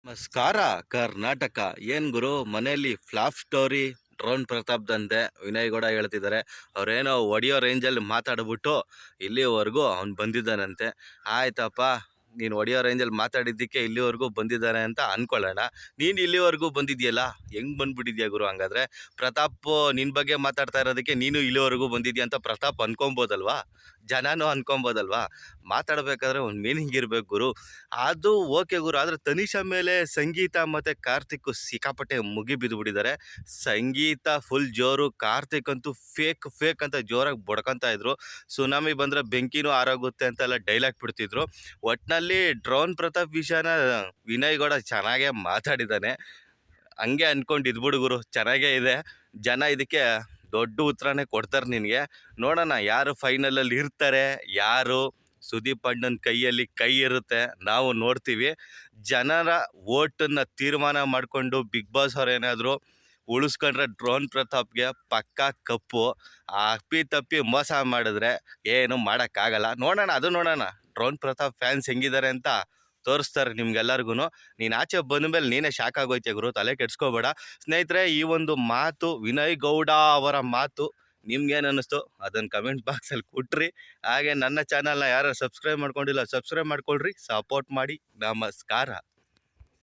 ನಮಸ್ಕಾರ ಕರ್ನಾಟಕ. ಏನ್ ಗುರು ಮನೆಯಲ್ಲಿ ಫ್ಲಾಪ್ ಸ್ಟೋರಿ ಡ್ರೋನ್ ಪ್ರತಾಪ್ದಂತೆ ವಿನಯ್ ಗೌಡ ಹೇಳ್ತಿದ್ದಾರೆ. ಅವ್ರೇನೋ ಒಡಿಯೋ ರೇಂಜಲ್ಲಿ ಮಾತಾಡ್ಬಿಟ್ಟು ಇಲ್ಲಿವರೆಗೂ ಅವ್ನು ಬಂದಿದ್ದಾನಂತೆ. ಆಯ್ತಪ್ಪ, ನೀನು ಒಡಿಯೋ ರೇಂಜಲ್ಲಿ ಮಾತಾಡಿದ್ದಕ್ಕೆ ಇಲ್ಲಿವರೆಗೂ ಬಂದಿದ್ದಾನೆ ಅಂತ ಅನ್ಕೊಳ್ಳೋಣ. ನೀನು ಇಲ್ಲಿವರೆಗೂ ಬಂದಿದ್ಯಲ್ಲ, ಹೆಂಗ್ ಬಂದ್ಬಿಟ್ಟಿದ್ಯಾ ಗುರು? ಹಂಗಾದ್ರೆ ಪ್ರತಾಪ್ ನಿನ್ನ ಬಗ್ಗೆ ಮಾತಾಡ್ತಾ ಇರೋದಕ್ಕೆ ನೀನು ಇಲ್ಲಿವರೆಗೂ ಬಂದಿದ್ಯಾ ಅಂತ ಪ್ರತಾಪ್ ಅನ್ಕೊಬೋದಲ್ವಾ, ಜನನೂ ಅನ್ಕೊಬೋದಲ್ವಾ? ಮಾತಾಡ್ಬೇಕಾದ್ರೆ ಒಂದು ಮೀನಿಂಗ್ ಇರ್ಬೇಕು ಗುರು. ಅದು ಓಕೆ ಗುರು, ಆದರೆ ತನಿಷಾ ಮೇಲೆ ಸಂಗೀತ ಮತ್ತು ಕಾರ್ತಿಕ್ ಸಿಕ್ಕಾಪಟ್ಟೆ ಮುಗಿ ಬಿದ್ದುಬಿಟ್ಟಿದ್ದಾರೆ. ಸಂಗೀತ ಫುಲ್ ಜೋರು, ಕಾರ್ತಿಕ್ ಅಂತೂ ಫೇಕ್ ಅಂತ ಜೋರಾಗಿ ಬಡ್ಕೊತಾ ಇದ್ರು. ಸುನಾಮಿ ಬಂದರೆ ಬೆಂಕಿನೂ ಆರೋಗುತ್ತೆ ಅಂತೆಲ್ಲ ಡೈಲಾಗ್ ಬಿಡ್ತಿದ್ರು. ಒಟ್ಟಿನಲ್ಲಿ ಡ್ರೋನ್ ಪ್ರತಾಪ್ ವಿಷಯನ ವಿನಯ್ ಗೌಡ ಚೆನ್ನಾಗೇ ಮಾತಾಡಿದ್ದಾನೆ. ಹಂಗೆ ಅಂದ್ಕೊಂಡು ಇದ್ಬಿಡು ಗುರು, ಚೆನ್ನಾಗೇ ಇದೆ. ಜನ ಇದಕ್ಕೆ ದೊಡ್ಡ ಉತ್ತರನೇ ಕೊಡ್ತಾರೆ ನಿನಗೆ. ನೋಡೋಣ ಯಾರು ಫೈನಲಲ್ಲಿ ಇರ್ತಾರೆ, ಯಾರು ಸುದೀಪ್ ಅಣ್ಣನ ಕೈಯಲ್ಲಿ ಕೈ ಇರುತ್ತೆ, ನಾವು ನೋಡ್ತೀವಿ. ಜನರ ಓಟನ್ನು ತೀರ್ಮಾನ ಮಾಡಿಕೊಂಡು ಬಿಗ್ ಬಾಸ್ ಅವ್ರು ಏನಾದರೂ ಉಳಿಸ್ಕೊಂಡ್ರೆ ಡ್ರೋನ್ ಪ್ರತಾಪ್ಗೆ ಪಕ್ಕಾ ಕಪ್ಪು. ತಪ್ಪಿ ಮೋಸ ಮಾಡಿದ್ರೆ ಏನು ಮಾಡೋಕ್ಕಾಗಲ್ಲ. ನೋಡೋಣ ಡ್ರೋನ್ ಪ್ರತಾಪ್ ಫ್ಯಾನ್ಸ್ ಹೆಂಗಿದ್ದಾರೆ ಅಂತ ತೋರಿಸ್ತಾರೆ ನಿಮ್ಗೆಲ್ಲರಿಗೂ. ನೀನು ಆಚೆ ಬಂದ ಮೇಲೆ ನೀನೇ ಶಾಕ್ ಆಗೋಯ್ತೀಯ ಗುರು, ತಲೆ ಕೆಡ್ಸ್ಕೋಬೇಡ. ಸ್ನೇಹಿತರೆ, ಈ ಒಂದು ಮಾತು ವಿನಯ್ ಗೌಡ ಅವರ ಮಾತು ನಿಮ್ಗೇನು ಅನ್ನಿಸ್ತು ಅದನ್ನು ಕಮೆಂಟ್ ಬಾಕ್ಸಲ್ಲಿ ಕೊಟ್ರಿ. ಹಾಗೆ ನನ್ನ ಚಾನಲ್ನ ಯಾರು ಸಬ್ಸ್ಕ್ರೈಬ್ ಮಾಡ್ಕೊಂಡಿಲ್ಲ, ಸಬ್ಸ್ಕ್ರೈಬ್ ಮಾಡ್ಕೊಳ್ರಿ, ಸಪೋರ್ಟ್ ಮಾಡಿ. ನಮಸ್ಕಾರ.